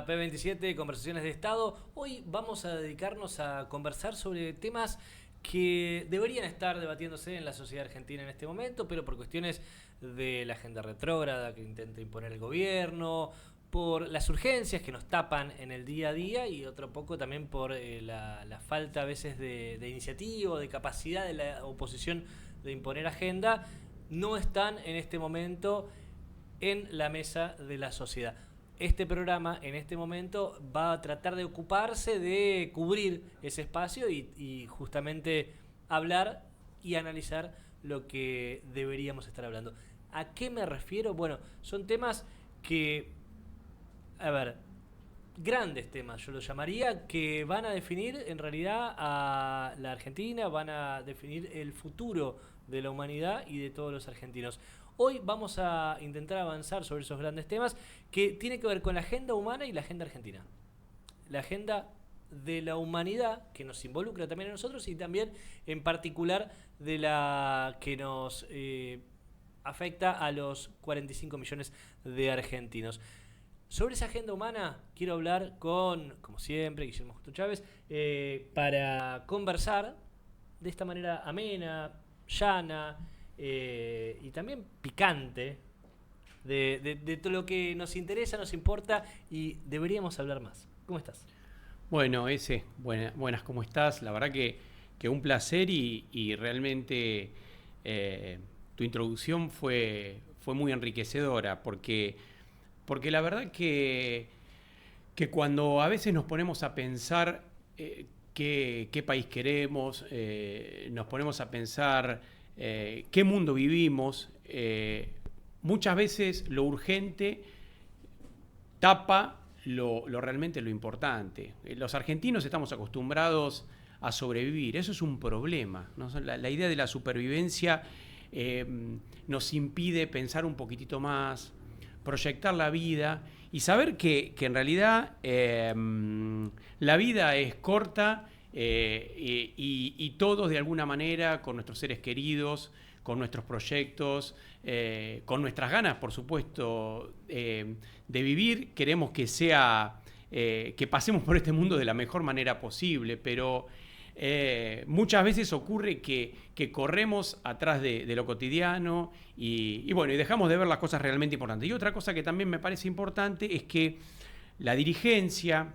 a P27, Conversaciones de Estado. Hoy vamos a dedicarnos a conversar sobre temas que deberían estar debatiéndose en la sociedad argentina en este momento, pero por cuestiones de la agenda retrógrada que intenta imponer el gobierno, por las urgencias que nos tapan en el día a día y otro poco también por la falta a veces de iniciativa, de capacidad de la oposición de imponer agenda, no están en este momento en la mesa de la sociedad. Este programa en este momento va a tratar de ocuparse de cubrir ese espacio y justamente hablar y analizar lo que deberíamos estar hablando. ¿A qué me refiero? Bueno, son temas que, a ver, grandes temas, yo los llamaría, que van a definir en realidad a la Argentina, van a definir el futuro de la humanidad y de todos los argentinos. Hoy vamos a intentar avanzar sobre esos grandes temas que tienen que ver con la agenda humana y la agenda argentina. La agenda de la humanidad que nos involucra también a nosotros y también en particular de la que nos afecta a los 45 millones de argentinos. Sobre esa agenda humana quiero hablar con, como siempre, Guillermo Justo Chávez, para conversar de esta manera amena, llana y también picante de todo lo que nos interesa, nos importa y deberíamos hablar más. ¿Cómo estás? Bueno, buenas, ¿cómo estás? La verdad que un placer y realmente tu introducción fue muy enriquecedora porque la verdad que cuando a veces nos ponemos a pensar qué país queremos, nos ponemos a pensar qué mundo vivimos, muchas veces lo urgente tapa lo realmente lo importante. Los argentinos estamos acostumbrados a sobrevivir, eso es un problema, ¿no? La idea de la supervivencia nos impide pensar un poquitito más, proyectar la vida y saber que en realidad la vida es corta y todos de alguna manera con nuestros seres queridos, con nuestros proyectos, con nuestras ganas, por supuesto, de vivir, queremos que sea que pasemos por este mundo de la mejor manera posible, pero muchas veces ocurre que corremos atrás de lo cotidiano y bueno, y dejamos de ver las cosas realmente importantes. Y otra cosa que también me parece importante es que la dirigencia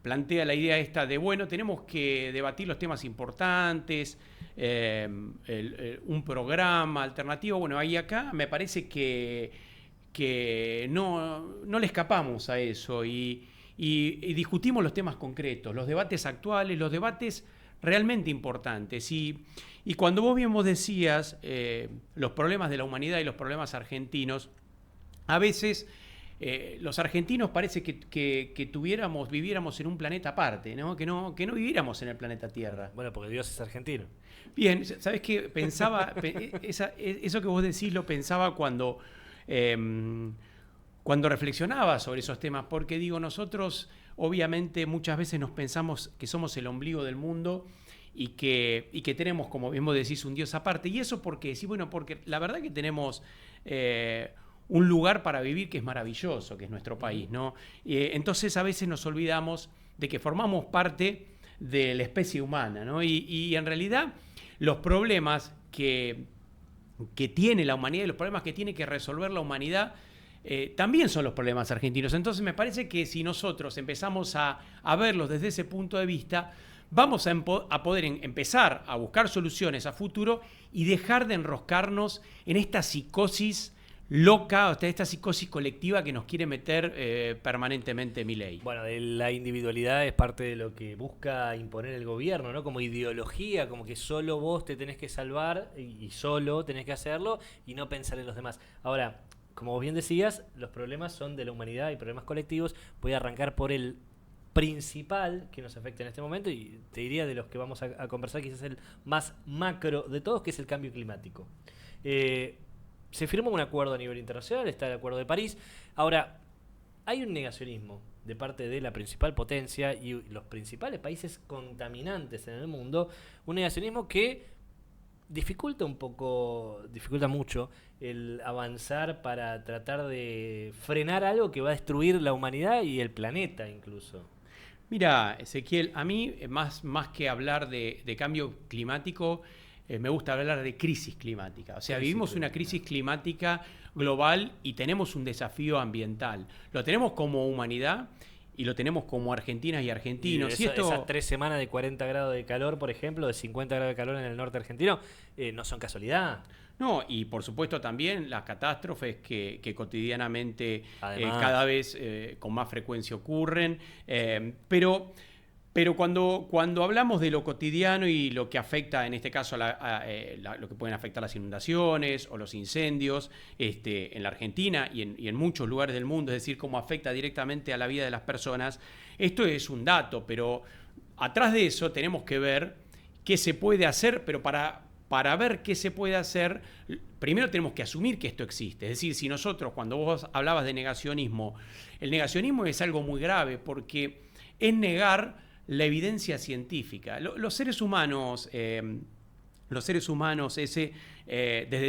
plantea la idea esta de, bueno, tenemos que debatir los temas importantes, un programa alternativo. Bueno, ahí acá me parece que no le escapamos a eso y discutimos los temas concretos, los debates actuales, los debates realmente importantes. Y cuando vos decías los problemas de la humanidad y los problemas argentinos, a veces los argentinos parece que viviéramos en un planeta aparte, ¿no? Que no viviéramos en el planeta Tierra. Bueno, porque Dios es argentino. Bien, ¿sabés qué? Pensaba, eso que vos decís lo pensaba cuando reflexionaba sobre esos temas, porque digo, nosotros obviamente muchas veces nos pensamos que somos el ombligo del mundo y que tenemos, como bien vos decís, un Dios aparte. ¿Y eso por qué? Sí, bueno, porque la verdad que tenemos un lugar para vivir que es maravilloso, que es nuestro país, ¿no? Entonces a veces nos olvidamos de que formamos parte de la especie humana, ¿no? Y en realidad los problemas que tiene la humanidad y los problemas que tiene que resolver la humanidad también son los problemas argentinos. Entonces me parece que si nosotros empezamos a verlos desde ese punto de vista, vamos a poder empezar a buscar soluciones a futuro y dejar de enroscarnos en esta psicosis loca, esta psicosis colectiva que nos quiere meter permanentemente Milei. Bueno, la individualidad es parte de lo que busca imponer el gobierno, ¿no? Como ideología, como que solo vos te tenés que salvar y solo tenés que hacerlo y no pensar en los demás. Ahora, como vos bien decías, los problemas son de la humanidad y problemas colectivos. Voy a arrancar por el principal que nos afecta en este momento y te diría de los que vamos a conversar, quizás el más macro de todos, que es el cambio climático. Se firmó un acuerdo a nivel internacional, está el Acuerdo de París. Ahora, hay un negacionismo de parte de la principal potencia y los principales países contaminantes en el mundo, un negacionismo que dificulta mucho el avanzar para tratar de frenar algo que va a destruir la humanidad y el planeta incluso. Mira, Ezequiel, a mí más que hablar de cambio climático, me gusta hablar de crisis climática. O sea, vivimos una crisis climática global y tenemos un desafío ambiental. Lo tenemos como humanidad y lo tenemos como argentinas y argentinos. Esas 3 semanas de 40 grados de calor, por ejemplo, de 50 grados de calor en el norte argentino, no son casualidad. No, y por supuesto también las catástrofes que cotidianamente Además, cada vez con más frecuencia ocurren. Pero cuando hablamos de lo cotidiano y lo que afecta, en este caso, lo que pueden afectar las inundaciones o los incendios en la Argentina y en muchos lugares del mundo, es decir, cómo afecta directamente a la vida de las personas, esto es un dato, pero atrás de eso tenemos que ver qué se puede hacer, pero para ver qué se puede hacer, primero tenemos que asumir que esto existe. Es decir, si nosotros, cuando vos hablabas de negacionismo, el negacionismo es algo muy grave porque es negar la evidencia científica. Los seres humanos, desde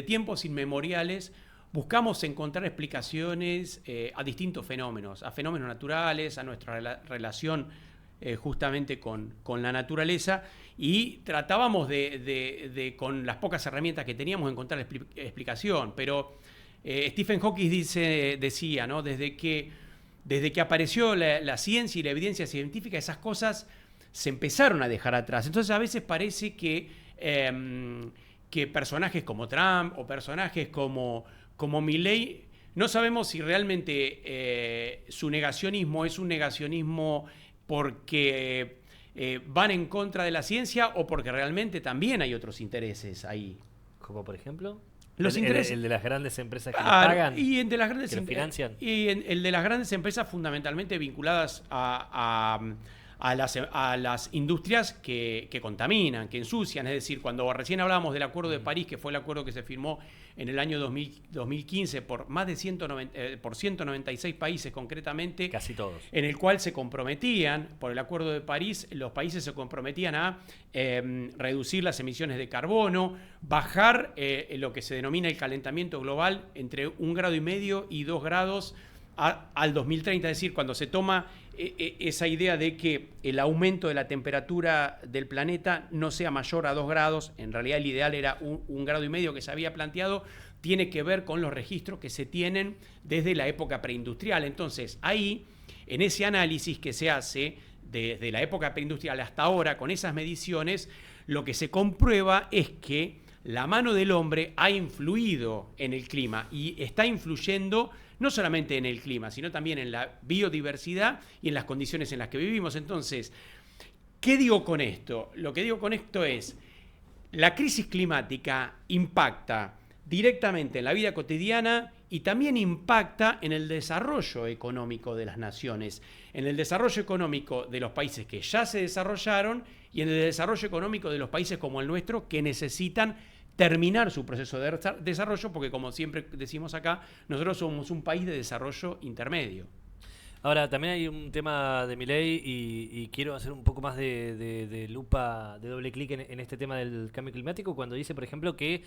tiempos inmemoriales, buscamos encontrar explicaciones a distintos fenómenos, a fenómenos naturales, a nuestra relación justamente con la naturaleza, y tratábamos con las pocas herramientas que teníamos, encontrar explicación. Pero Stephen Hawking decía, ¿no? Desde que apareció la ciencia y la evidencia científica, esas cosas se empezaron a dejar atrás. Entonces a veces parece que personajes como Trump o personajes como Milei, no sabemos si realmente su negacionismo es un negacionismo porque van en contra de la ciencia o porque realmente también hay otros intereses ahí. como por ejemplo, Los intereses, el de las grandes empresas que le pagan, y el de las grandes que lo financian. el de las grandes empresas fundamentalmente vinculadas a las industrias que contaminan, que ensucian. Es decir, cuando recién hablábamos del Acuerdo de París, que fue el acuerdo que se firmó en el año 2015 por más de 196 países concretamente, Casi todos. en el cual se comprometían, por el Acuerdo de París, los países se comprometían a reducir las emisiones de carbono, bajar lo que se denomina el calentamiento global entre 1,5 grados y 2 grados al 2030, es decir, cuando se toma esa idea de que el aumento de la temperatura del planeta no sea mayor a 2 grados, en realidad el ideal era 1,5 grados que se había planteado, tiene que ver con los registros que se tienen desde la época preindustrial. Entonces, ahí, en ese análisis que se hace desde la época preindustrial hasta ahora, con esas mediciones, lo que se comprueba es que la mano del hombre ha influido en el clima y está influyendo no solamente en el clima, sino también en la biodiversidad y en las condiciones en las que vivimos. Entonces, ¿qué digo con esto? Lo que digo con esto es, la crisis climática impacta directamente en la vida cotidiana y también impacta en el desarrollo económico de las naciones, en el desarrollo económico de los países que ya se desarrollaron y en el desarrollo económico de los países como el nuestro que necesitan terminar su proceso de desarrollo, porque como siempre decimos acá, nosotros somos un país de desarrollo intermedio. Ahora, también hay un tema de Milei y quiero hacer un poco más de lupa, de doble clic en este tema del cambio climático, cuando dice, por ejemplo, que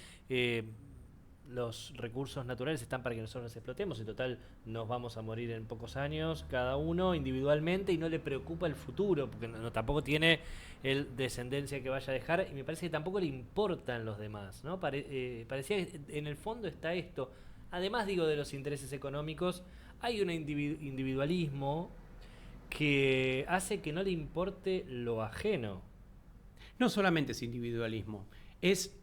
los recursos naturales están para que nosotros nos explotemos. En total nos vamos a morir en pocos años, cada uno individualmente, y no le preocupa el futuro, porque tampoco tiene el descendencia que vaya a dejar, y me parece que tampoco le importan los demás, ¿no? Parecía que en el fondo está esto. Además, digo, de los intereses económicos, hay un individualismo que hace que no le importe lo ajeno. No solamente es individualismo, es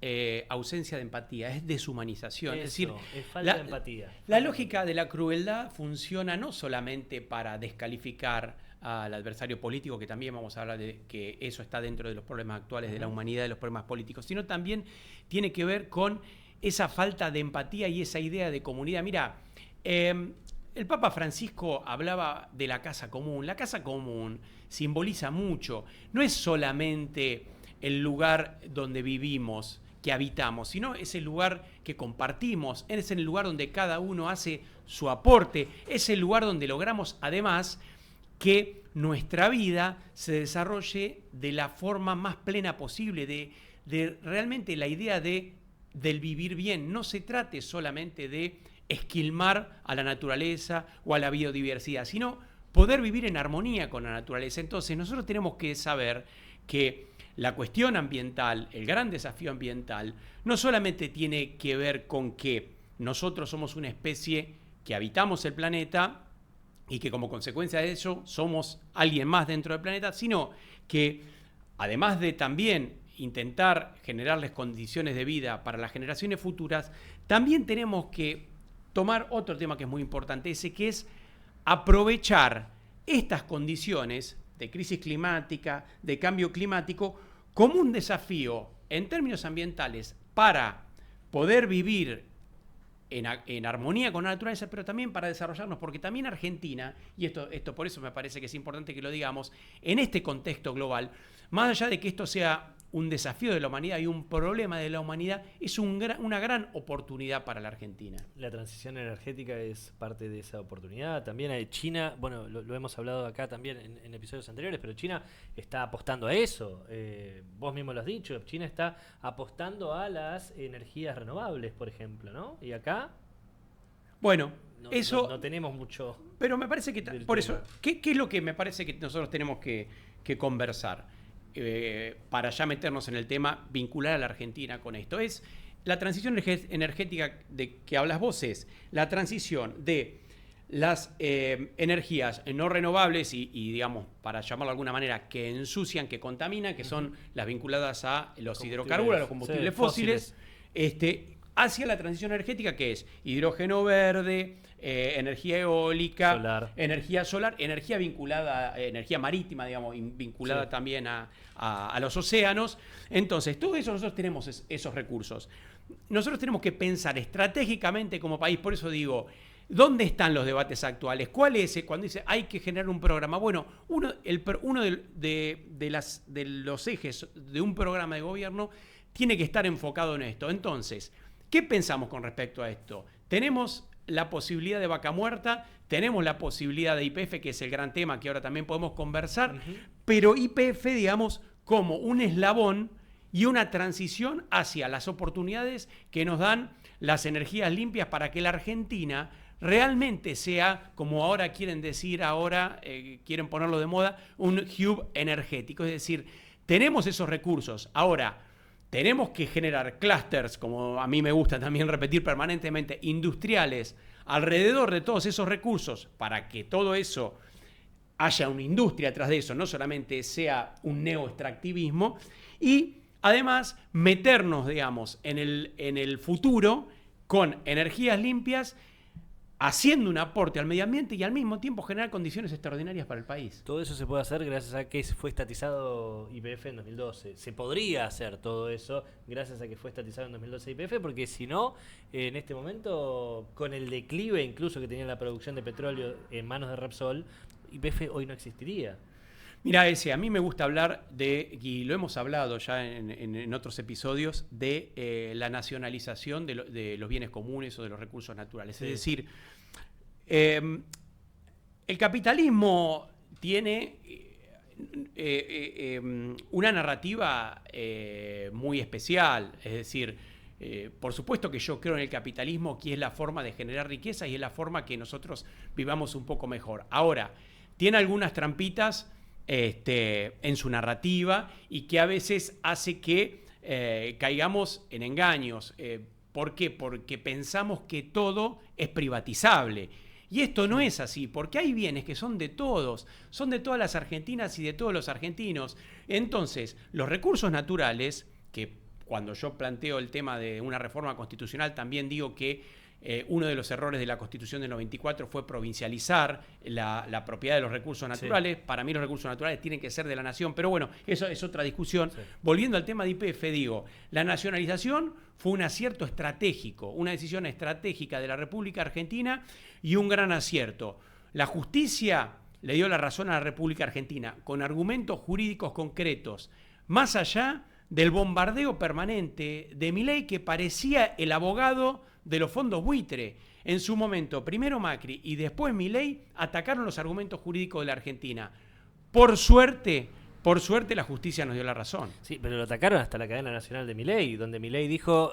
ausencia de empatía, es deshumanización. Eso, es decir, es falta de empatía. La lógica de la crueldad funciona no solamente para descalificar al adversario político, que también vamos a hablar de que eso está dentro de los problemas actuales de la humanidad, de los problemas políticos, sino también tiene que ver con esa falta de empatía y esa idea de comunidad. Mira, el Papa Francisco hablaba de la casa común. La casa común simboliza mucho. No es solamente el lugar donde vivimos, que habitamos, sino es el lugar que compartimos, es el lugar donde cada uno hace su aporte, es el lugar donde logramos además que nuestra vida se desarrolle de la forma más plena posible, de realmente la idea del vivir bien. No se trate solamente de esquilmar a la naturaleza o a la biodiversidad, sino poder vivir en armonía con la naturaleza. Entonces nosotros tenemos que saber que la cuestión ambiental, el gran desafío ambiental, no solamente tiene que ver con que nosotros somos una especie que habitamos el planeta y que como consecuencia de eso somos alguien más dentro del planeta, sino que además de también intentar generarles condiciones de vida para las generaciones futuras, también tenemos que tomar otro tema que es muy importante, ese que es aprovechar estas condiciones de crisis climática, de cambio climático, como un desafío en términos ambientales para poder vivir en armonía con la naturaleza, pero también para desarrollarnos, porque también Argentina, y esto por eso me parece que es importante que lo digamos, en este contexto global, más allá de que esto sea un desafío de la humanidad y un problema de la humanidad, es una gran oportunidad para la Argentina. La transición energética es parte de esa oportunidad. También hay China, bueno, lo hemos hablado acá también en episodios anteriores, pero China está apostando a eso. Vos mismo lo has dicho, China está apostando a las energías renovables, por ejemplo, ¿no? Y acá... Bueno, eso... No tenemos mucho... Pero me parece que... Por eso, ¿qué es lo que me parece que nosotros tenemos que conversar? Para ya meternos en el tema, vincular a la Argentina con esto. Es la transición energética de que hablas vos, es la transición de las energías no renovables y, digamos, para llamarlo de alguna manera, que ensucian, que contaminan, que son las vinculadas a los hidrocarburos, a los combustibles fósiles, hacia la transición energética, que es hidrógeno verde, energía eólica, energía solar, energía vinculada, energía marítima, digamos, vinculada también a los océanos. Entonces, todo eso nosotros tenemos esos recursos. Nosotros tenemos que pensar estratégicamente como país, por eso digo, ¿dónde están los debates actuales? ¿Cuál es cuando dice hay que generar un programa? Bueno, uno de los ejes de un programa de gobierno tiene que estar enfocado en esto. Entonces, ¿qué pensamos con respecto a esto? Tenemos la posibilidad de vaca muerta, tenemos la posibilidad de YPF, que es el gran tema que ahora también podemos conversar, pero YPF, digamos, como un eslabón y una transición hacia las oportunidades que nos dan las energías limpias para que la Argentina realmente sea, como ahora quieren decir, quieren ponerlo de moda, un hub energético. Es decir, tenemos esos recursos. Ahora, tenemos que generar clústeres, como a mí me gusta también repetir permanentemente, industriales, alrededor de todos esos recursos, para que todo eso haya una industria atrás de eso, no solamente sea un neoextractivismo, y además meternos, digamos, en el futuro con energías limpias, haciendo un aporte al medio ambiente y al mismo tiempo generar condiciones extraordinarias para el país. Todo eso se puede hacer gracias a que fue estatizado YPF en 2012. Se podría hacer todo eso gracias a que fue estatizado en 2012 YPF, porque si no, en este momento, con el declive incluso que tenía la producción de petróleo en manos de Repsol, YPF hoy no existiría. Mira, a mí me gusta hablar y lo hemos hablado ya en otros episodios, de la nacionalización de los bienes comunes o de los recursos naturales. Sí. Es decir, el capitalismo tiene una narrativa muy especial. Es decir, por supuesto que yo creo en el capitalismo, que es la forma de generar riqueza y es la forma que nosotros vivamos un poco mejor. Ahora, tiene algunas trampitas en su narrativa y que a veces hace que caigamos en engaños. ¿Por qué? Porque pensamos que todo es privatizable. Y esto no es así, porque hay bienes que son de todos, son de todas las argentinas y de todos los argentinos. Entonces, los recursos naturales, que cuando yo planteo el tema de una reforma constitucional, también digo que uno de los errores de la Constitución del 94 fue provincializar la propiedad de los recursos naturales. Sí. Para mí los recursos naturales tienen que ser de la nación, pero bueno, eso es otra discusión. Sí. Volviendo al tema de YPF, digo, la nacionalización fue un acierto estratégico, una decisión estratégica de la República Argentina y un gran acierto. La justicia le dio la razón a la República Argentina con argumentos jurídicos concretos, más allá del bombardeo permanente de Milei, que parecía el abogado de los fondos buitre. En su momento, primero Macri y después Milei atacaron los argumentos jurídicos de la Argentina. Por suerte, Por suerte la justicia nos dio la razón. Sí, pero lo atacaron hasta la cadena nacional de Milei, donde Milei dijo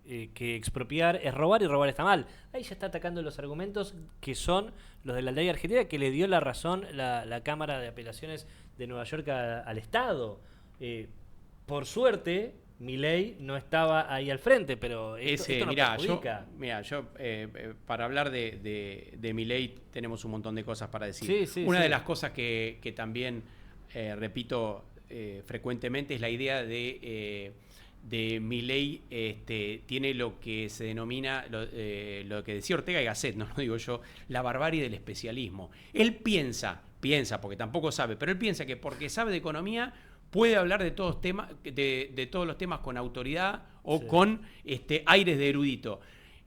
que expropiar es robar y robar está mal. Ahí ya está atacando los argumentos que son los de la ley argentina, que le dio la razón la Cámara de Apelaciones de Nueva York al Estado. Por suerte, Milei no estaba ahí al frente, pero esto no perjudica. Yo para hablar de Milei tenemos un montón de cosas para decir. Una de las cosas que también repito frecuentemente es la idea de Milei tiene lo que se denomina, lo que decía Ortega y Gasset, no lo digo yo, la barbarie del especialismo. Él piensa, porque tampoco sabe, pero él piensa que porque sabe de economía puede hablar de todos los temas con autoridad o con aires de erudito.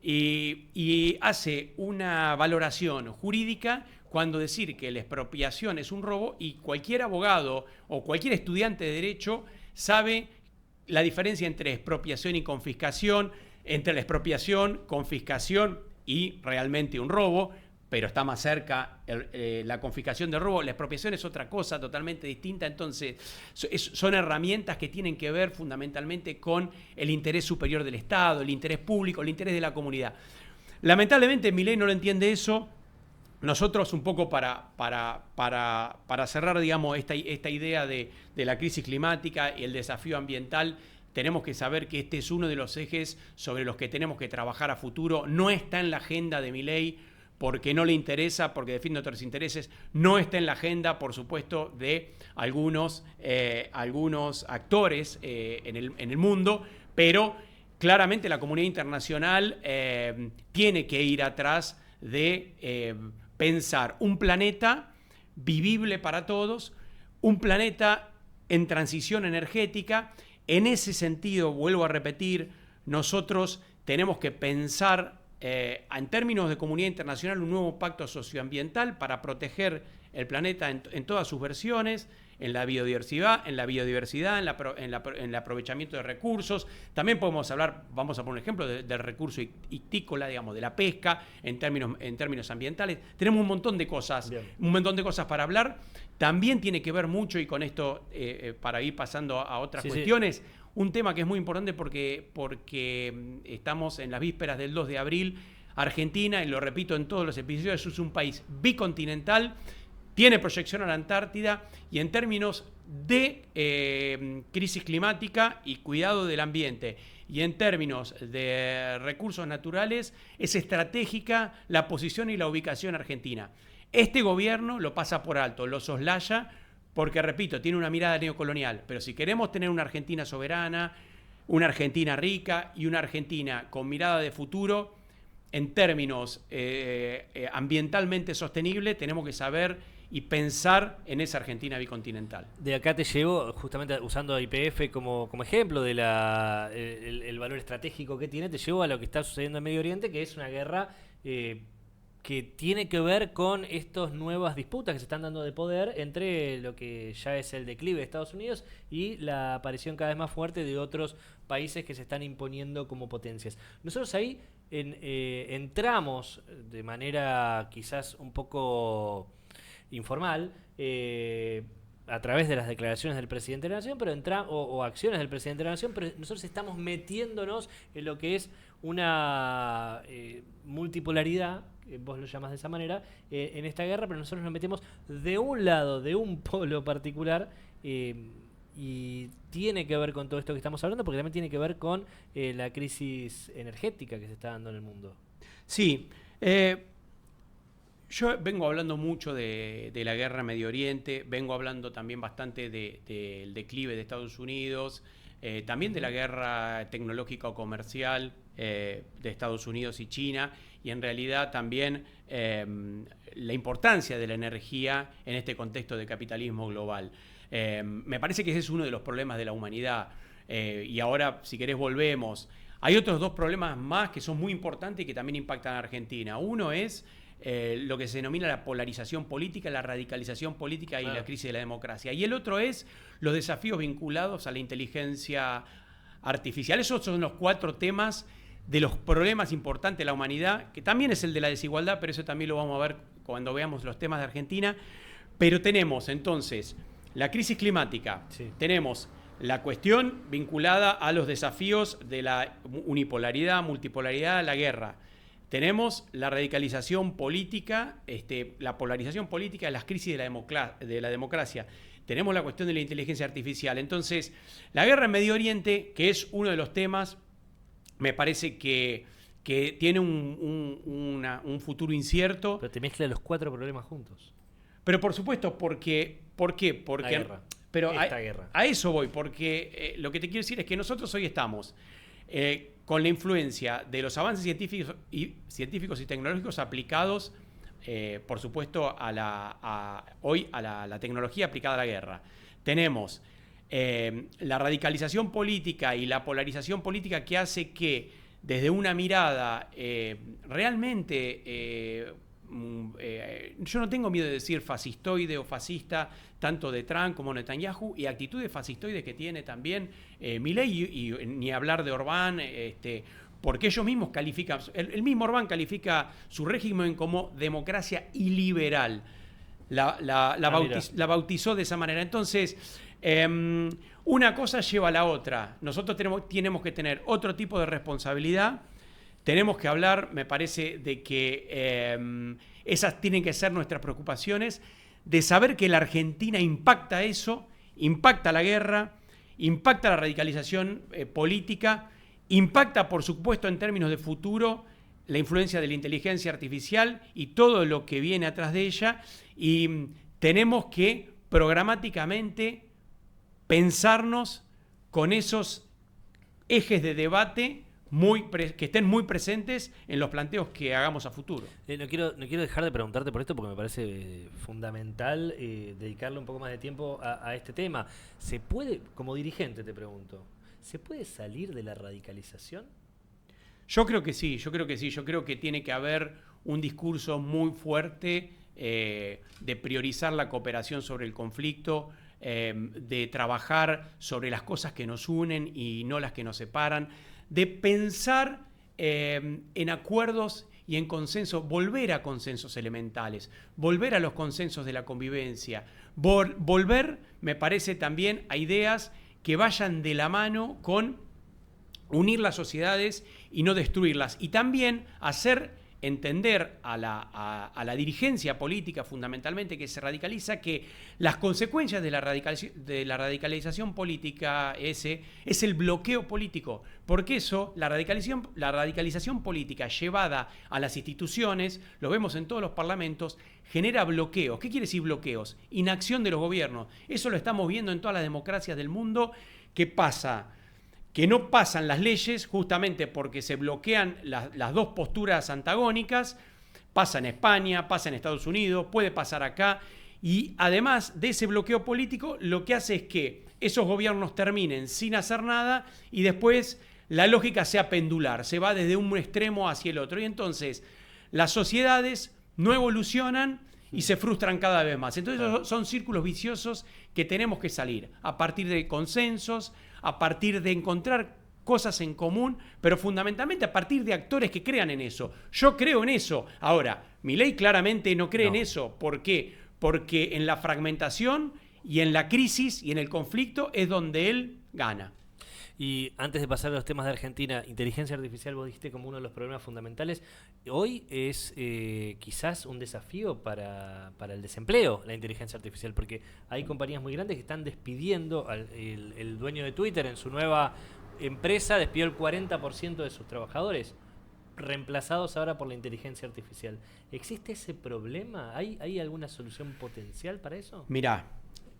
Y hace una valoración jurídica cuando decir que la expropiación es un robo, y cualquier abogado o cualquier estudiante de derecho sabe la diferencia entre expropiación y confiscación, entre la expropiación, confiscación y realmente un robo, pero está más cerca la confiscación del robo. La expropiación es otra cosa totalmente distinta. Entonces son herramientas que tienen que ver fundamentalmente con el interés superior del Estado, el interés público, el interés de la comunidad. Lamentablemente Milei no lo entiende eso. Nosotros un poco para cerrar, digamos, esta idea de la crisis climática y el desafío ambiental, tenemos que saber que este es uno de los ejes sobre los que tenemos que trabajar a futuro. No está en la agenda de Milei porque no le interesa, porque defiende otros intereses. No está en la agenda, por supuesto, de algunos actores en el mundo, pero claramente la comunidad internacional tiene que ir atrás de pensar un planeta vivible para todos, un planeta en transición energética. En ese sentido, vuelvo a repetir, nosotros tenemos que pensar en términos de comunidad internacional un nuevo pacto socioambiental para proteger el planeta en todas sus versiones, en la biodiversidad, en el aprovechamiento de recursos. También podemos hablar, vamos a poner un ejemplo, del recurso ictícola, digamos, de la pesca, en términos ambientales. Tenemos un montón de cosas, para hablar. También tiene que ver mucho, y con esto, para ir pasando a otras cuestiones, un tema que es muy importante porque estamos en las vísperas del 2 de abril. Argentina, y lo repito en todos los episodios, es un país bicontinental, tiene proyección a la Antártida, y en términos de crisis climática y cuidado del ambiente, y en términos de recursos naturales, es estratégica la posición y la ubicación argentina. Este gobierno lo pasa por alto, lo soslaya, porque, repito, tiene una mirada neocolonial. Pero si queremos tener una Argentina soberana, una Argentina rica y una Argentina con mirada de futuro, en términos ambientalmente sostenible, tenemos que saber y pensar en esa Argentina bicontinental. De acá te llevo, justamente usando YPF como ejemplo de el valor estratégico que tiene, te llevo a lo que está sucediendo en Medio Oriente, que es una guerra que tiene que ver con estas nuevas disputas que se están dando de poder entre lo que ya es el declive de Estados Unidos y la aparición cada vez más fuerte de otros países que se están imponiendo como potencias. Nosotros ahí entramos de manera quizás un poco informal, a través de las declaraciones del presidente de la Nación, pero o acciones del presidente de la Nación, pero nosotros estamos metiéndonos en lo que es una multipolaridad, vos lo llamás de esa manera, en esta guerra, pero nosotros nos metemos de un lado, de un polo particular, y tiene que ver con todo esto que estamos hablando, porque también tiene que ver con la crisis energética que se está dando en el mundo. Sí, yo vengo hablando mucho de la guerra en Medio Oriente, vengo hablando también bastante del declive de Estados Unidos, también de la guerra tecnológica o comercial de Estados Unidos y China, y en realidad también la importancia de la energía en este contexto de capitalismo global. Me parece que ese es uno de los problemas de la humanidad, y ahora, si querés, volvemos. Hay otros dos problemas más que son muy importantes y que también impactan a Argentina. Uno es lo que se denomina la polarización política, la radicalización política y la crisis de la democracia. Y el otro es los desafíos vinculados a la inteligencia artificial. Esos son los 4 temas de los problemas importantes de la humanidad, que también es el de la desigualdad, pero eso también lo vamos a ver cuando veamos los temas de Argentina. Pero tenemos entonces la crisis climática. Sí. Tenemos la cuestión vinculada a los desafíos de la unipolaridad, multipolaridad, la guerra. Tenemos la radicalización política, la polarización política, las crisis de la democracia. Tenemos la cuestión de la inteligencia artificial. Entonces, la guerra en Medio Oriente, que es uno de los temas, me parece que tiene un futuro incierto. Pero te mezcla los 4 problemas juntos. Pero por supuesto, ¿por qué? Porque la guerra. Pero guerra. A eso voy, porque lo que te quiero decir es que nosotros hoy estamos con la influencia de los avances científicos y tecnológicos aplicados, por supuesto, hoy a la tecnología aplicada a la guerra. Tenemos la radicalización política y la polarización política que hace que desde una mirada realmente... yo no tengo miedo de decir fascistoide o fascista, tanto de Trump como Netanyahu, y actitudes fascistoides que tiene también Milei, y ni hablar de Orbán, porque ellos mismos califican, el mismo Orbán califica su régimen como democracia iliberal, la bautizó de esa manera. Entonces, una cosa lleva a la otra. Nosotros tenemos que tener otro tipo de responsabilidad. Tenemos que hablar, me parece, de que esas tienen que ser nuestras preocupaciones, de saber que la Argentina impacta eso, impacta la guerra, impacta la radicalización política, impacta, por supuesto, en términos de futuro, la influencia de la inteligencia artificial y todo lo que viene atrás de ella, y tenemos que programáticamente pensarnos con esos ejes de debate que estén muy presentes en los planteos que hagamos a futuro. No quiero dejar de preguntarte por esto porque me parece fundamental dedicarle un poco más de tiempo a este tema. ¿Se puede, como dirigente te pregunto, ¿se puede salir de la radicalización? Yo creo que sí, yo creo que tiene que haber un discurso muy fuerte de priorizar la cooperación sobre el conflicto, de trabajar sobre las cosas que nos unen y no las que nos separan, de pensar en acuerdos y en consensos, volver a consensos elementales, volver a los consensos de la convivencia, volver, me parece también, a ideas que vayan de la mano con unir las sociedades y no destruirlas, y también hacer entender a la dirigencia política, fundamentalmente, que se radicaliza, que las consecuencias de la radicalización política es el bloqueo político, porque eso, la radicalización política llevada a las instituciones, lo vemos en todos los parlamentos, genera bloqueos. ¿Qué quiere decir bloqueos? Inacción de los gobiernos. Eso lo estamos viendo en todas las democracias del mundo. ¿Qué pasa? Que no pasan las leyes justamente porque se bloquean las dos posturas antagónicas. Pasa en España, pasa en Estados Unidos, puede pasar acá. Y además de ese bloqueo político, lo que hace es que esos gobiernos terminen sin hacer nada y después la lógica sea pendular, se va desde un extremo hacia el otro. Y entonces las sociedades no evolucionan y se frustran cada vez más. Entonces son círculos viciosos que tenemos que salir a partir de consensos, a partir de encontrar cosas en común, pero fundamentalmente a partir de actores que crean en eso. Yo creo en eso. Ahora, Milei claramente no cree en eso. ¿Por qué? Porque en la fragmentación y en la crisis y en el conflicto es donde él gana. Y antes de pasar a los temas de Argentina, inteligencia artificial vos dijiste como uno de los problemas fundamentales. Hoy es quizás un desafío para el desempleo, la inteligencia artificial, porque hay compañías muy grandes que están despidiendo el dueño de Twitter en su nueva empresa, despidió el 40% de sus trabajadores, reemplazados ahora por la inteligencia artificial. ¿Existe ese problema? ¿Hay alguna solución potencial para eso? Mirá,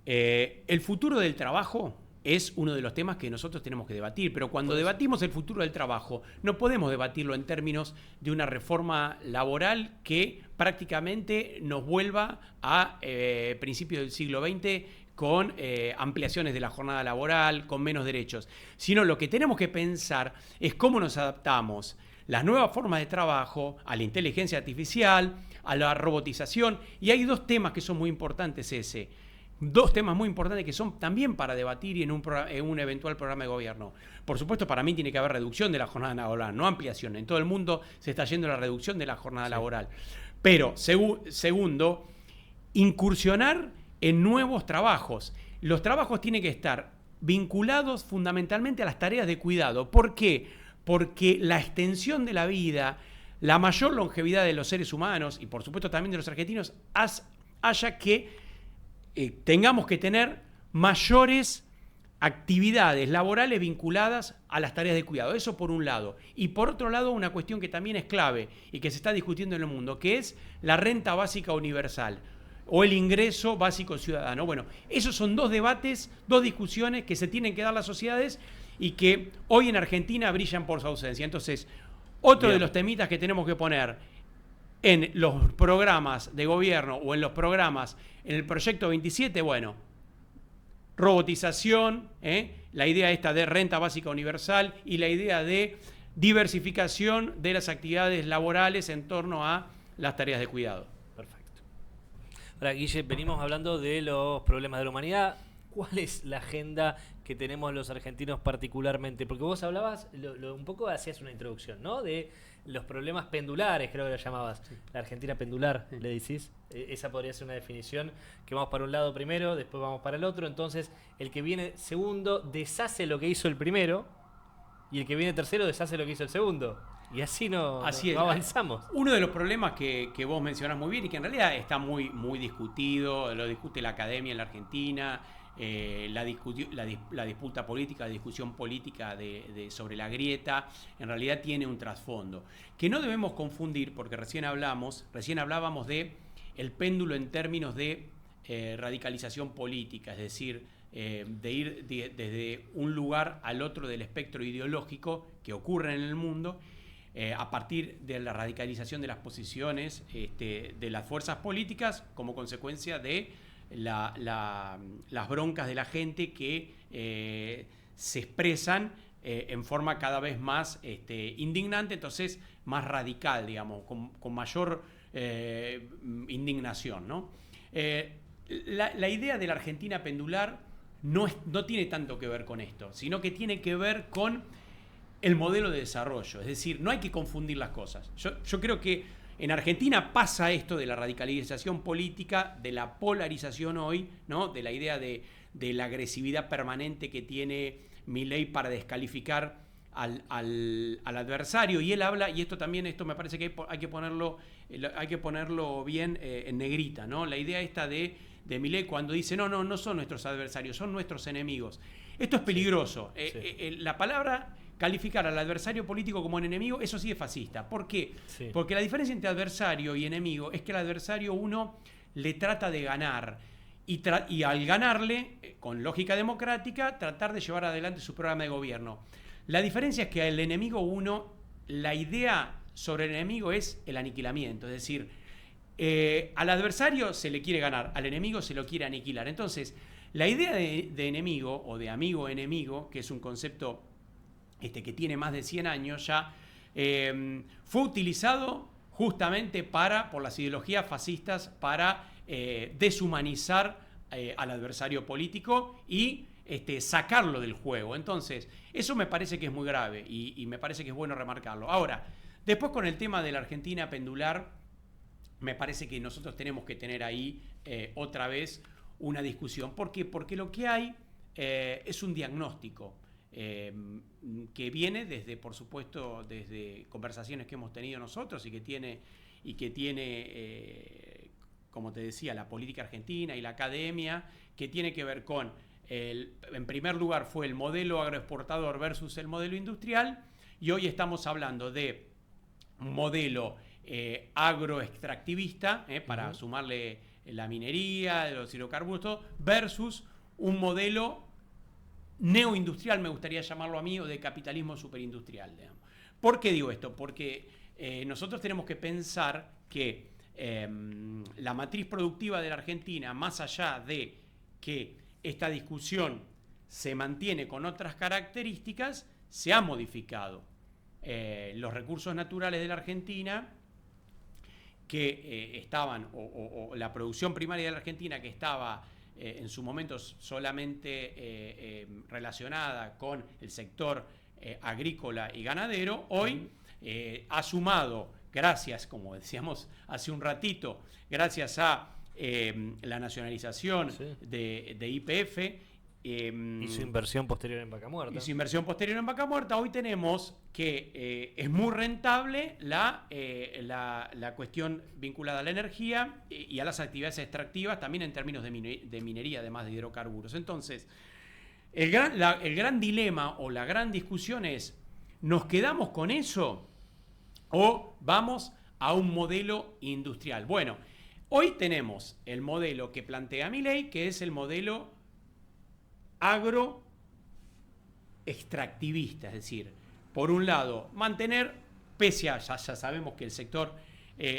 el futuro del trabajo es uno de los temas que nosotros tenemos que debatir, pero cuando debatimos el futuro del trabajo no podemos debatirlo en términos de una reforma laboral que prácticamente nos vuelva a principios del siglo XX con ampliaciones de la jornada laboral, con menos derechos, sino lo que tenemos que pensar es cómo nos adaptamos las nuevas formas de trabajo, a la inteligencia artificial, a la robotización, y hay dos temas que son muy importantes Dos temas muy importantes que son también para debatir y en un eventual programa de gobierno. Por supuesto, para mí tiene que haber reducción de la jornada laboral, no ampliación. En todo el mundo se está yendo la reducción de la jornada laboral. Pero, segundo, incursionar en nuevos trabajos. los trabajos tienen que estar vinculados fundamentalmente a las tareas de cuidado. ¿Por qué? Porque la extensión de la vida, la mayor longevidad de los seres humanos y por supuesto también de los argentinos, haya que tengamos que tener mayores actividades laborales vinculadas a las tareas de cuidado. Eso por un lado. Y por otro lado, una cuestión que también es clave y que se está discutiendo en el mundo, que es la renta básica universal o el ingreso básico ciudadano. Bueno, esos son dos debates, dos discusiones que se tienen que dar las sociedades y que hoy en Argentina brillan por su ausencia. Entonces, otro de los temitas que tenemos que poner en los programas de gobierno o en los programas, en el proyecto 27, bueno, robotización, la idea esta de renta básica universal y la idea de diversificación de las actividades laborales en torno a las tareas de cuidado. Perfecto. Ahora, Guille, venimos hablando de los problemas de la humanidad. ¿Cuál es la agenda que tenemos los argentinos particularmente? Porque vos hablabas, un poco hacías una introducción, ¿no? De los problemas pendulares, creo que lo llamabas. Sí. La Argentina pendular, sí. Le decís. Esa podría ser una definición, que vamos para un lado primero, después vamos para el otro. Entonces, el que viene segundo deshace lo que hizo el primero y el que viene tercero deshace lo que hizo el segundo. Y así no avanzamos. Uno de los problemas que vos mencionás muy bien y que en realidad está muy discutido, lo discute la academia en la Argentina, la disputa política, la discusión política sobre la grieta, en realidad tiene un trasfondo que no debemos confundir, porque recién hablábamos de el péndulo en términos de radicalización política, es decir, de ir desde un lugar al otro del espectro ideológico que ocurre en el mundo, a partir de la radicalización de las posiciones de las fuerzas políticas como consecuencia de las broncas de la gente que se expresan en forma cada vez más indignante, entonces más radical, digamos, con mayor indignación, ¿no? La idea de la Argentina pendular no tiene tanto que ver con esto, sino que tiene que ver con el modelo de desarrollo. Es decir, no hay que confundir las cosas. Yo creo que en Argentina pasa esto de la radicalización política, de la polarización hoy, ¿no? De la idea de la agresividad permanente que tiene Milei para descalificar al adversario. Y él habla, y esto me parece que hay que ponerlo bien en negrita, ¿no? La idea esta de Milei cuando dice, no son nuestros adversarios, son nuestros enemigos. Esto es peligroso. Sí. La palabra calificar al adversario político como un enemigo, eso sí es fascista. ¿Por qué? Sí. Porque la diferencia entre adversario y enemigo es que al adversario uno le trata de ganar y al ganarle, con lógica democrática, tratar de llevar adelante su programa de gobierno. La diferencia es que al enemigo uno, la idea sobre el enemigo es el aniquilamiento, es decir, al adversario se le quiere ganar, al enemigo se lo quiere aniquilar. Entonces, la idea de enemigo o de amigo-enemigo, que es un concepto que tiene más de 100 años ya, fue utilizado justamente por las ideologías fascistas para deshumanizar al adversario político y sacarlo del juego. Entonces, eso me parece que es muy grave y me parece que es bueno remarcarlo. Ahora, después con el tema de la Argentina pendular, me parece que nosotros tenemos que tener ahí otra vez una discusión. ¿Por qué? Porque lo que hay es un diagnóstico que viene desde, por supuesto, desde conversaciones que hemos tenido nosotros y que tiene como te decía, la política argentina y la academia, que tiene que ver con, en primer lugar fue el modelo agroexportador versus el modelo industrial, y hoy estamos hablando de un modelo agroextractivista, para sumarle la minería, los hidrocarburos, todo, versus un modelo neoindustrial, me gustaría llamarlo a mí, o de capitalismo superindustrial, digamos. ¿Por qué digo esto? Porque nosotros tenemos que pensar que la matriz productiva de la Argentina, más allá de que esta discusión se mantiene con otras características, se ha modificado. Los recursos naturales de la Argentina que estaban, o la producción primaria de la Argentina que estaba en su momento solamente relacionada con el sector agrícola y ganadero, hoy ha sumado, gracias, como decíamos hace un ratito, gracias a la nacionalización de YPF. Y su inversión posterior en Vaca Muerta. Hoy tenemos que es muy rentable la cuestión vinculada a la energía y a las actividades extractivas, también en términos de minería, además de hidrocarburos. Entonces, el gran dilema o la gran discusión es, ¿nos quedamos con eso o vamos a un modelo industrial? Bueno, hoy tenemos el modelo que plantea Milei, que es el modelo agroextractivista, es decir, por un lado, mantener, pese a ya sabemos que el sector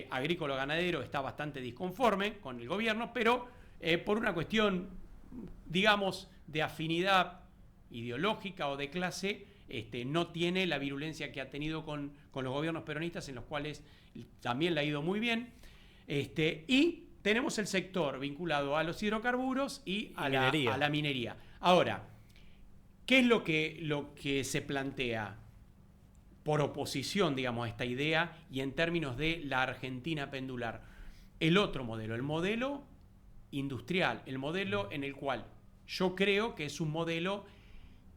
agrícola ganadero está bastante disconforme con el gobierno, pero por una cuestión, digamos, de afinidad ideológica o de clase, no tiene la virulencia que ha tenido con los gobiernos peronistas, en los cuales también le ha ido muy bien, y tenemos el sector vinculado a los hidrocarburos y a la minería. Ahora, ¿qué es lo que se plantea por oposición, digamos, a esta idea y en términos de la Argentina pendular? El otro modelo, el modelo industrial, el modelo en el cual yo creo que es un modelo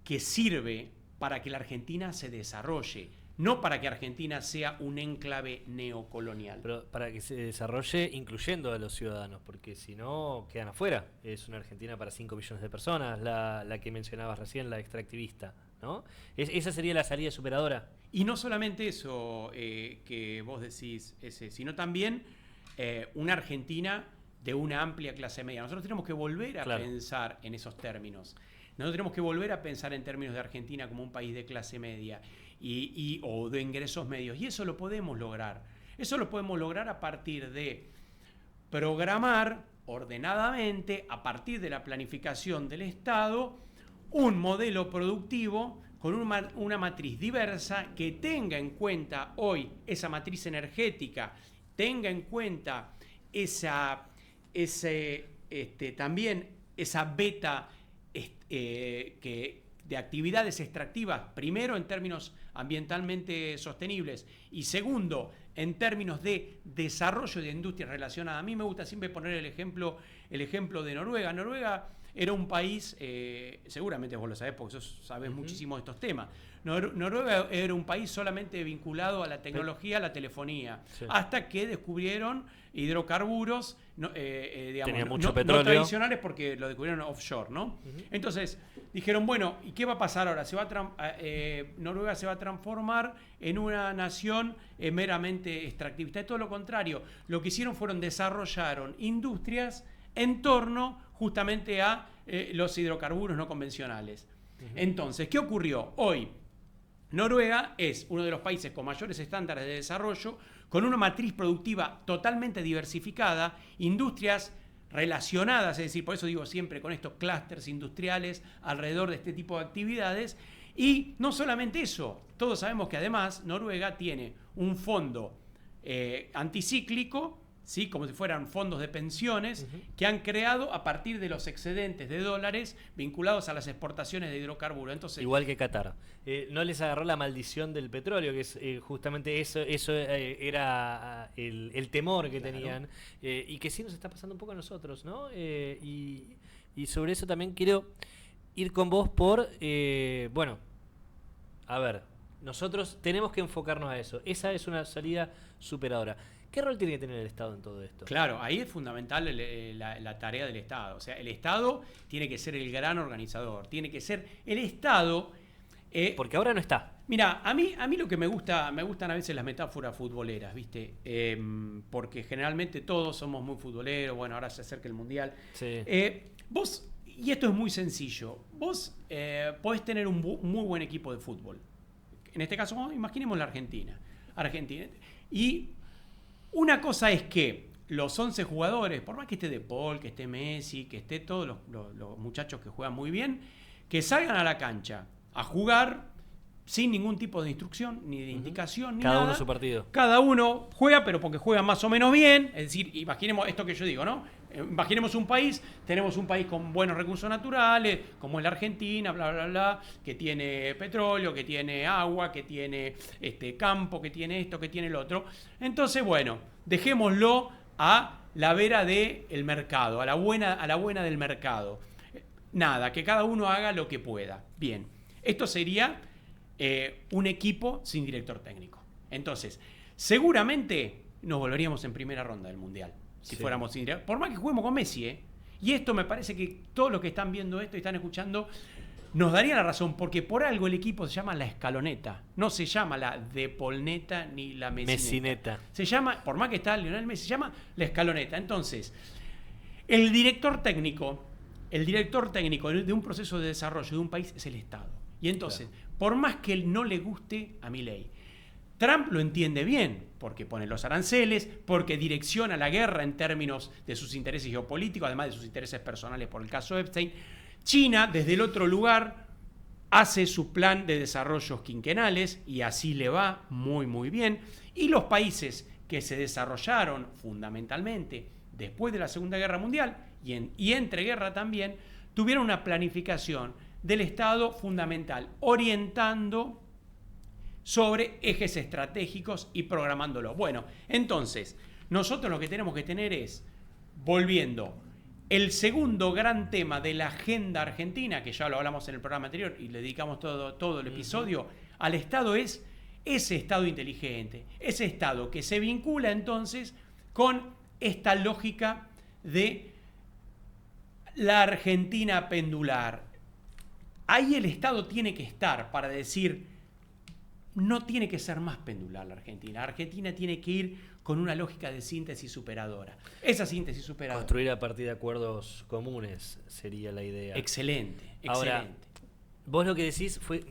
que sirve para que la Argentina se desarrolle, no para que Argentina sea un enclave neocolonial. Pero para que se desarrolle incluyendo a los ciudadanos, porque si no quedan afuera. Es una Argentina para 5 millones de personas, la que mencionabas recién, la extractivista, ¿no? Esa sería la salida superadora. Y no solamente eso que vos decís, sino también una Argentina de una amplia clase media. Nosotros tenemos que volver a pensar en esos términos. Nosotros tenemos que volver a pensar en términos de Argentina como un país de clase media o de ingresos medios. Y eso lo podemos lograr. Eso lo podemos lograr a partir de programar ordenadamente, a partir de la planificación del Estado, un modelo productivo con una matriz diversa que tenga en cuenta hoy esa matriz energética, tenga en cuenta también esa beta de actividades extractivas, primero en términos ambientalmente sostenibles y segundo en términos de desarrollo de industrias relacionadas. A mí me gusta siempre poner el ejemplo de Noruega. Noruega era un país, seguramente vos lo sabés porque vos sabés muchísimo de estos temas. Noruega era un país solamente vinculado a la tecnología, a la telefonía, hasta que descubrieron hidrocarburos, digamos, mucho petróleo. No tradicionales porque lo descubrieron offshore, ¿no? Entonces dijeron, bueno, ¿y qué va a pasar ahora? Noruega se va a transformar en una nación meramente extractivista. Es todo lo contrario. Lo que hicieron desarrollaron industrias en torno justamente a los hidrocarburos no convencionales. Entonces, ¿qué ocurrió? Hoy, Noruega es uno de los países con mayores estándares de desarrollo, con una matriz productiva totalmente diversificada, industrias relacionadas, es decir, por eso digo siempre con estos clústeres industriales alrededor de este tipo de actividades. Y no solamente eso, todos sabemos que además Noruega tiene un fondo anticíclico, ¿sí? Como si fueran fondos de pensiones que han creado a partir de los excedentes de dólares vinculados a las exportaciones de hidrocarburos. Entonces, igual que Qatar. No les agarró la maldición del petróleo, que es justamente eso era el temor que tenían, y que sí nos está pasando un poco a nosotros, ¿no? Y sobre eso también quiero ir con vos bueno, a ver, nosotros tenemos que enfocarnos a eso. Esa es una salida superadora. ¿Qué rol tiene que tener el Estado en todo esto? Claro, ahí es fundamental la tarea del Estado. O sea, el Estado tiene que ser el gran organizador. Tiene que ser el Estado... porque ahora no está. Mira, a mí lo que me gustan a veces las metáforas futboleras, ¿viste? Porque generalmente todos somos muy futboleros. Bueno, ahora se acerca el Mundial. Sí. Vos, y esto es muy sencillo, vos podés tener un muy buen equipo de fútbol. En este caso, imaginemos la Argentina. Y... una cosa es que los 11 jugadores, por más que esté De Paul, que esté Messi, que esté todos los muchachos que juegan muy bien, que salgan a la cancha a jugar sin ningún tipo de instrucción, ni de indicación, ni nada. Cada uno su partido. Cada uno juega, pero porque juega más o menos bien. Es decir, imaginemos esto que yo digo, ¿no? Imaginemos un país, tenemos un país con buenos recursos naturales, como es la Argentina, bla, bla, bla, que tiene petróleo, que tiene agua, que tiene campo, que tiene esto, que tiene el otro. Entonces, bueno, dejémoslo a la vera del mercado, a la buena del mercado. Nada, que cada uno haga lo que pueda. Bien, esto sería un equipo sin director técnico. Entonces, seguramente nos volveríamos en primera ronda del Mundial, si fuéramos sin director. Por más que juguemos con Messi, ¿eh? Y esto me parece que todos los que están viendo esto y están escuchando nos darían la razón, porque por algo el equipo se llama la Escaloneta. No se llama la Depolneta ni la Messineta. Se llama, por más que está Lionel Messi, se llama la Escaloneta. Entonces, el director técnico de un proceso de desarrollo de un país es el Estado. Y entonces, por más que él no le guste a Milei, Trump lo entiende bien, porque pone los aranceles, porque direcciona la guerra en términos de sus intereses geopolíticos, además de sus intereses personales por el caso Epstein. China, desde el otro lugar, hace su plan de desarrollos quinquenales y así le va muy, muy bien. Y los países que se desarrollaron fundamentalmente después de la Segunda Guerra Mundial y entre guerra también, tuvieron una planificación del Estado fundamental, orientando sobre ejes estratégicos y programándolo. Bueno, entonces, nosotros lo que tenemos que tener es, volviendo, el segundo gran tema de la agenda argentina, que ya lo hablamos en el programa anterior y le dedicamos todo el episodio, al Estado es ese Estado inteligente, ese Estado que se vincula entonces con esta lógica de la Argentina pendular. Ahí el Estado tiene que estar para decir, no tiene que ser más pendular la Argentina. Argentina tiene que ir con una lógica de síntesis superadora. Esa síntesis superadora. Construir a partir de acuerdos comunes sería la idea. Excelente, excelente. Ahora, vos lo que decís fue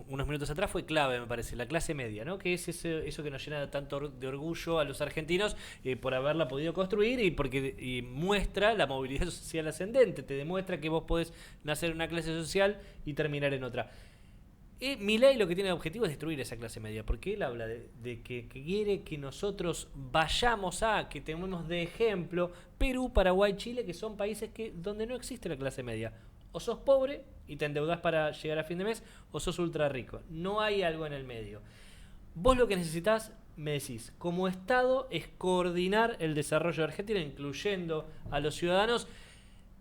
unos minutos atrás fue clave, me parece, la clase media, ¿no? Que es eso que nos llena tanto de orgullo a los argentinos por haberla podido construir y porque muestra la movilidad social ascendente, te demuestra que vos podés nacer en una clase social y terminar en otra. Milei lo que tiene de objetivo es destruir esa clase media, porque él habla de que quiere que nosotros vayamos que tenemos de ejemplo Perú, Paraguay, Chile, que son países donde no existe la clase media. O sos pobre y te endeudás para llegar a fin de mes, o sos ultra rico. No hay algo en el medio. Vos lo que necesitas, me decís, como Estado, es coordinar el desarrollo de Argentina, incluyendo a los ciudadanos.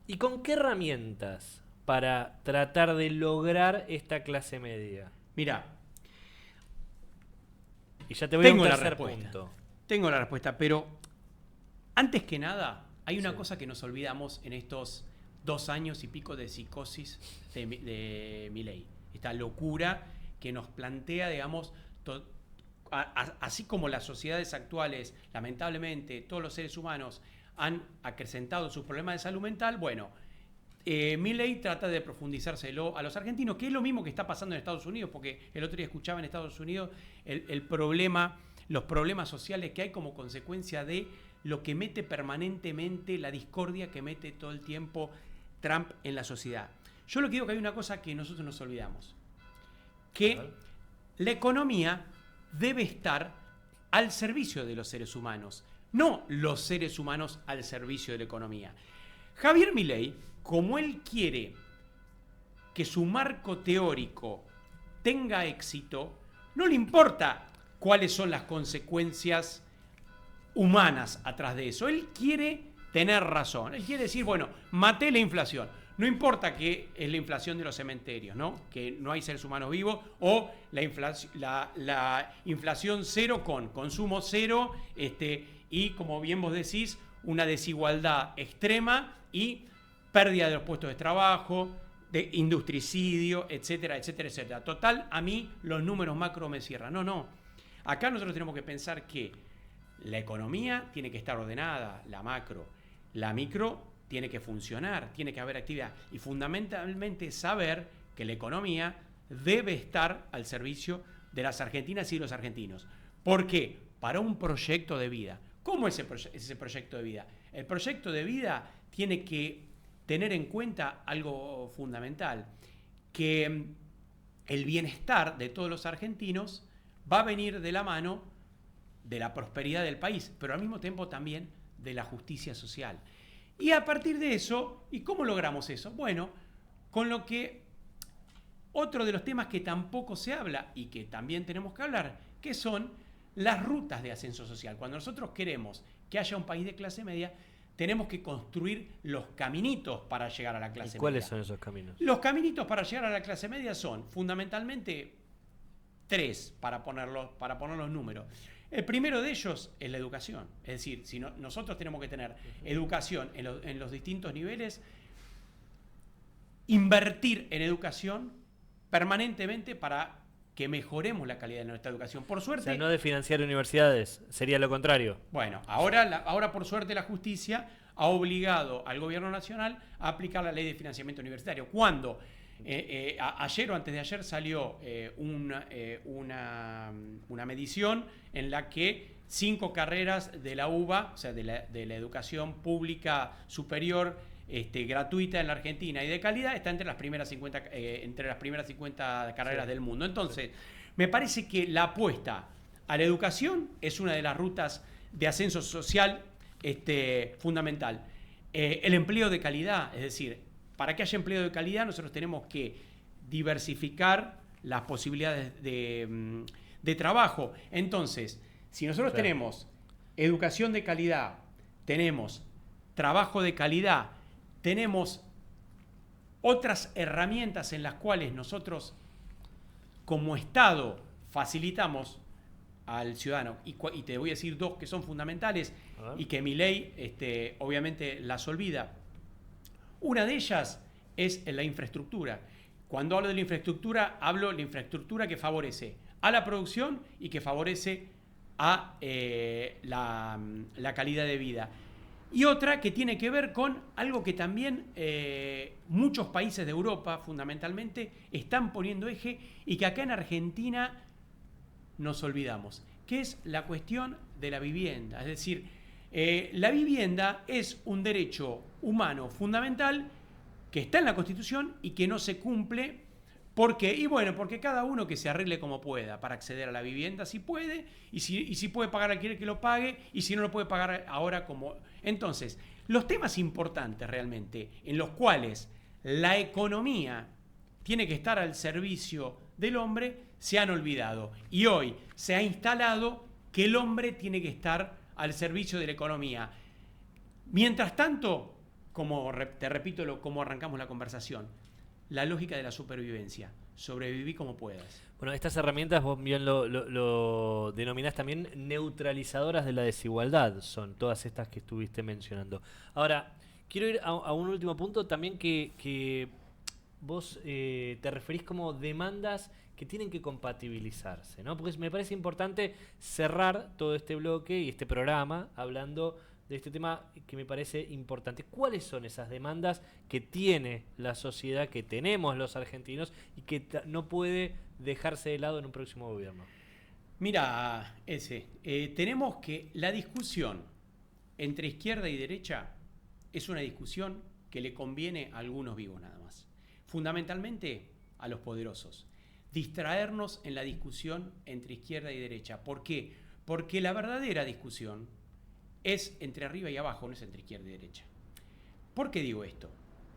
¿Y con qué herramientas para tratar de lograr esta clase media? Mirá, y ya te voy a un tercer punto. Tengo la respuesta, pero antes que nada, hay una cosa que nos olvidamos en estos 2 años y pico de psicosis de Milei. Esta locura que nos plantea, digamos, así como las sociedades actuales, lamentablemente, todos los seres humanos han acrecentado sus problemas de salud mental, bueno, Milei trata de profundizárselo a los argentinos, que es lo mismo que está pasando en Estados Unidos, porque el otro día escuchaba en Estados Unidos los problemas sociales que hay como consecuencia de lo que mete permanentemente, la discordia que mete todo el tiempo Trump en la sociedad. Yo lo que digo que hay una cosa que nosotros nos olvidamos, que la economía debe estar al servicio de los seres humanos, no los seres humanos al servicio de la economía. Javier Milei, como él quiere que su marco teórico tenga éxito, no le importa cuáles son las consecuencias humanas atrás de eso. Él quiere tener razón. Él quiere decir, bueno, maté la inflación. No importa que es la inflación de los cementerios, ¿no? Que no hay seres humanos vivos, o la inflación cero con consumo cero, y como bien vos decís, una desigualdad extrema y pérdida de los puestos de trabajo, de industricidio, etcétera, etcétera, etcétera. Total, a mí los números macro me cierran. No. Acá nosotros tenemos que pensar que la economía tiene que estar ordenada, la macro. La micro tiene que funcionar, tiene que haber actividad. Y fundamentalmente saber que la economía debe estar al servicio de las argentinas y los argentinos. ¿Por qué? Para un proyecto de vida. ¿Cómo es ese proyecto de vida? El proyecto de vida tiene que tener en cuenta algo fundamental, que el bienestar de todos los argentinos va a venir de la mano de la prosperidad del país, pero al mismo tiempo también de la justicia social. Y a partir de eso, ¿y cómo logramos eso? Bueno, con lo que otro de los temas que tampoco se habla y que también tenemos que hablar, que son las rutas de ascenso social. Cuando nosotros queremos que haya un país de clase media, tenemos que construir los caminitos para llegar a la clase media. ¿Y cuáles son esos caminos? Los caminitos para llegar a la clase media son fundamentalmente 3, para poner los números. El primero de ellos es la educación. Es decir, si nosotros tenemos que tener educación en los distintos niveles, invertir en educación permanentemente para que mejoremos la calidad de nuestra educación. Por suerte... O sea, no de financiar universidades, sería lo contrario. Bueno, ahora por suerte la justicia ha obligado al gobierno nacional a aplicar la ley de financiamiento universitario. Cuando ayer o antes de ayer salió una medición en la que 5 carreras de la UBA, o sea, de la educación pública superior, gratuita en la Argentina y de calidad, está entre las primeras 50 carreras del mundo. Entonces, me parece que la apuesta a la educación es una de las rutas de ascenso social fundamental. El empleo de calidad, es decir, para que haya empleo de calidad nosotros tenemos que diversificar las posibilidades de trabajo. Entonces, si nosotros tenemos educación de calidad, tenemos trabajo de calidad, tenemos otras herramientas en las cuales nosotros como Estado facilitamos al ciudadano, y te voy a decir 2 que son fundamentales y que mi ley obviamente las olvida. Una de ellas es la infraestructura. Cuando hablo de la infraestructura, hablo de la infraestructura que favorece a la producción y que favorece a la calidad de vida. Y otra que tiene que ver con algo que también muchos países de Europa, fundamentalmente, están poniendo eje y que acá en Argentina nos olvidamos, que es la cuestión de la vivienda. Es decir, la vivienda es un derecho humano fundamental que está en la Constitución y que no se cumple. ¿Por qué? Y bueno, porque cada uno que se arregle como pueda para acceder a la vivienda, si puede, y si puede pagar alquiler, que lo pague, y si no lo puede pagar ahora como... Entonces, los temas importantes realmente, en los cuales la economía tiene que estar al servicio del hombre, se han olvidado. Y hoy se ha instalado que el hombre tiene que estar al servicio de la economía. Mientras tanto, te repito como arrancamos la conversación, la lógica de la supervivencia. Sobreviví como puedas. Bueno, estas herramientas vos bien lo denominás también neutralizadoras de la desigualdad. Son todas estas que estuviste mencionando. Ahora, quiero ir a un último punto también que vos te referís como demandas que tienen que compatibilizarse, ¿no? Porque me parece importante cerrar todo este bloque y este programa hablando de este tema que me parece importante. ¿Cuáles son esas demandas que tiene la sociedad, que tenemos los argentinos y que no puede dejarse de lado en un próximo gobierno? Mira, tenemos que la discusión entre izquierda y derecha es una discusión que le conviene a algunos vivos nada más. Fundamentalmente a los poderosos. Distraernos en la discusión entre izquierda y derecha. ¿Por qué? Porque la verdadera discusión es entre arriba y abajo, no es entre izquierda y derecha. ¿Por qué digo esto?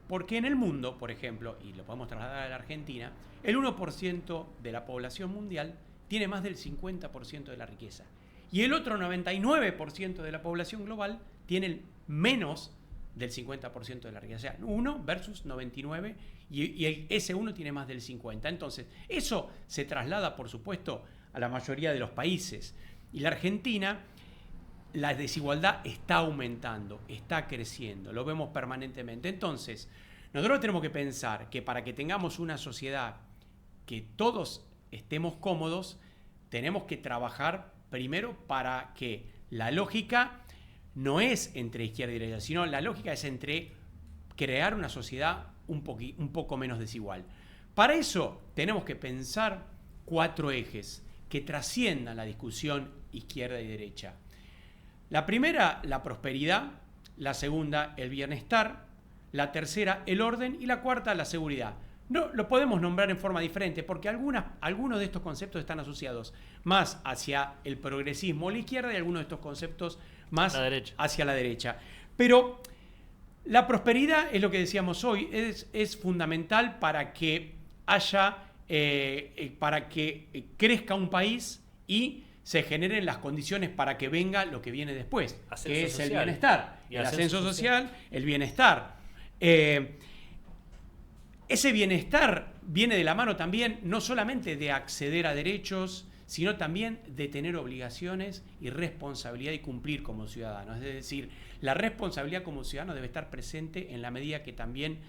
Porque en el mundo, por ejemplo, y lo podemos trasladar a la Argentina, el 1% de la población mundial tiene más del 50% de la riqueza. Y el otro 99% de la población global tiene menos del 50% de la riqueza. O sea, 1 versus 99 y ese 1 tiene más del 50%. Entonces, eso se traslada, por supuesto, a la mayoría de los países. Y la Argentina, la desigualdad está aumentando, está creciendo, lo vemos permanentemente. Entonces, nosotros tenemos que pensar que para que tengamos una sociedad que todos estemos cómodos, tenemos que trabajar primero para que la lógica no es entre izquierda y derecha, sino la lógica es entre crear una sociedad un poco menos desigual. Para eso tenemos que pensar 4 ejes que trasciendan la discusión izquierda y derecha. La primera, la prosperidad. La segunda, el bienestar. La tercera, el orden. Y la cuarta, la seguridad. No, lo podemos nombrar en forma diferente porque algunos de estos conceptos están asociados más hacia el progresismo o la izquierda y algunos de estos conceptos más hacia la derecha. Pero la prosperidad es lo que decíamos hoy, es fundamental para que haya, para que crezca un país y se generen las condiciones para que venga lo que viene después, Ascenso que es social. el bienestar, Y el ascenso ascenso social, el bienestar. Ese bienestar viene de la mano también no solamente de acceder a derechos, sino también de tener obligaciones y responsabilidad y cumplir como ciudadanos. Es decir, la responsabilidad como ciudadano debe estar presente en la medida que también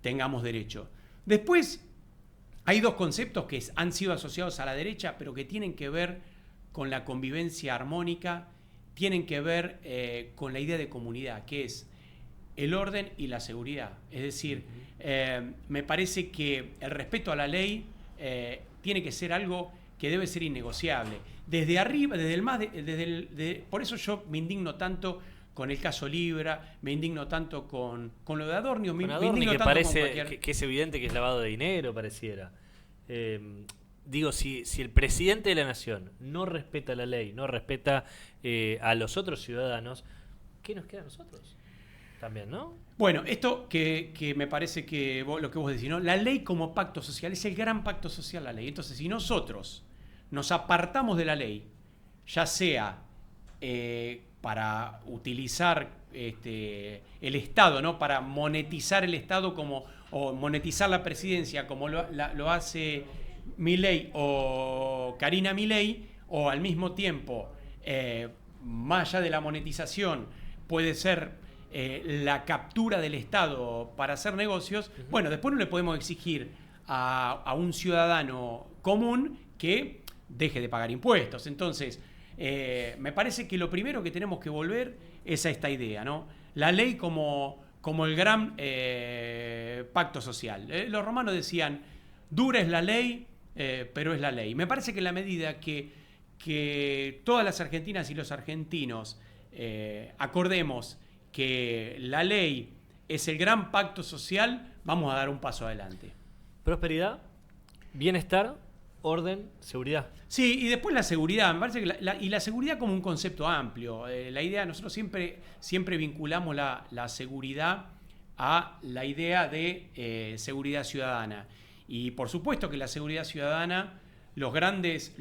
tengamos derecho. Después, hay dos conceptos que han sido asociados a la derecha, pero que tienen que ver con la convivencia armónica, tienen que ver con la idea de comunidad, que es el orden y la seguridad. Es decir, me parece que el respeto a la ley tiene que ser algo que debe ser innegociable. Desde arriba, por eso yo me indigno tanto con el caso Libra, me indigno tanto con lo de Adorni, me indigno que tanto parece con cualquier... que es evidente que es lavado de dinero, pareciera. Digo, si el presidente de la nación no respeta la ley, no respeta a los otros ciudadanos, ¿qué nos queda a nosotros? También, ¿no? Bueno, esto que me parece que lo que vos decís, ¿no? La ley como pacto social, es el gran pacto social la ley. Entonces, si nosotros nos apartamos de la ley, ya sea para utilizar el Estado, ¿no? Para monetizar el Estado o monetizar la presidencia como lo hace Milei o Karina Milei, o al mismo tiempo, más allá de la monetización, puede ser la captura del Estado para hacer negocios. Bueno, después no le podemos exigir a un ciudadano común que deje de pagar impuestos. Entonces, me parece que lo primero que tenemos que volver es a esta idea, ¿no? La ley como el gran pacto social. Los romanos decían, dura es la ley, pero es la ley. Me parece que en la medida que todas las argentinas y los argentinos acordemos que la ley es el gran pacto social, vamos a dar un paso adelante. Prosperidad, bienestar, orden, seguridad. Sí, y después la seguridad. Me parece que la seguridad como un concepto amplio. La idea, nosotros siempre vinculamos la seguridad a la idea de seguridad ciudadana. Y por supuesto que la seguridad ciudadana, los grandes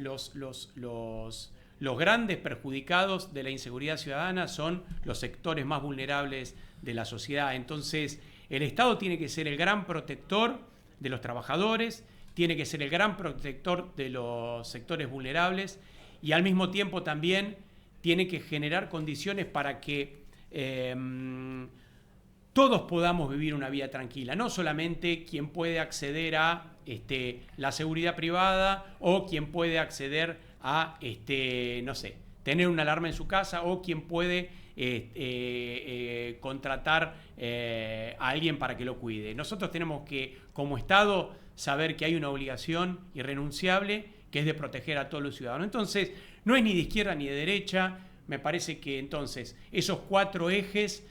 perjudicados de la inseguridad ciudadana son los sectores más vulnerables de la sociedad. Entonces, el Estado tiene que ser el gran protector de los trabajadores, tiene que ser el gran protector de los sectores vulnerables y al mismo tiempo también tiene que generar condiciones para que todos podamos vivir una vida tranquila, no solamente quien puede acceder a la seguridad privada o quien puede acceder a, no sé, tener una alarma en su casa o quien puede contratar a alguien para que lo cuide. Nosotros tenemos que, como Estado, saber que hay una obligación irrenunciable que es de proteger a todos los ciudadanos. Entonces, no es ni de izquierda ni de derecha. Me parece que entonces esos 4 ejes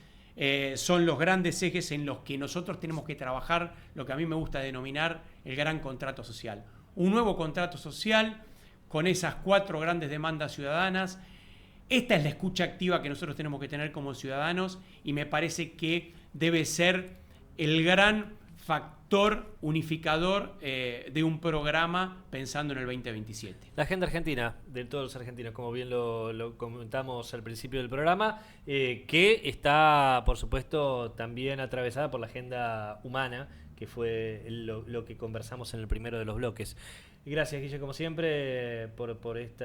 son los grandes ejes en los que nosotros tenemos que trabajar, lo que a mí me gusta denominar el gran contrato social. Un nuevo contrato social con esas 4 grandes demandas ciudadanas. Esta es la escucha activa que nosotros tenemos que tener como ciudadanos y me parece que debe ser el gran factor unificador de un programa pensando en el 2027. La agenda argentina, de todos los argentinos, como bien lo comentamos al principio del programa, que está, por supuesto, también atravesada por la agenda humana, que fue lo que conversamos en el primero de los bloques. Gracias, Guille, como siempre, por este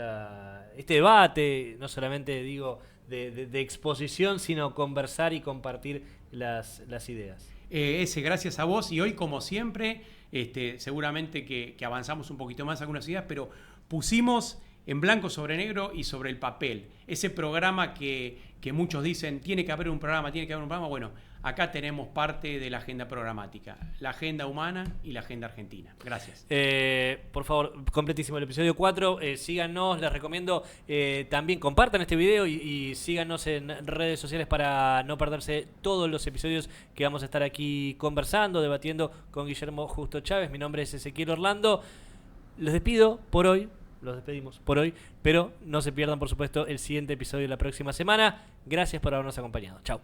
debate, no solamente digo de exposición, sino conversar y compartir las ideas. Gracias a vos, y hoy, como siempre, seguramente que avanzamos un poquito más algunas ideas, pero pusimos en blanco sobre negro y sobre el papel ese programa que muchos dicen tiene que haber un programa, bueno, acá tenemos parte de la agenda programática, la agenda humana y la agenda argentina. Gracias. Por favor, completísimo el episodio 4, síganos, les recomiendo, también compartan este video y síganos en redes sociales para no perderse todos los episodios que vamos a estar aquí conversando, debatiendo con Guillermo Justo Chávez. Mi nombre es Ezequiel Orlando, los despido por hoy. Los despedimos por hoy, pero no se pierdan, por supuesto, el siguiente episodio de la próxima semana. Gracias por habernos acompañado. Chao.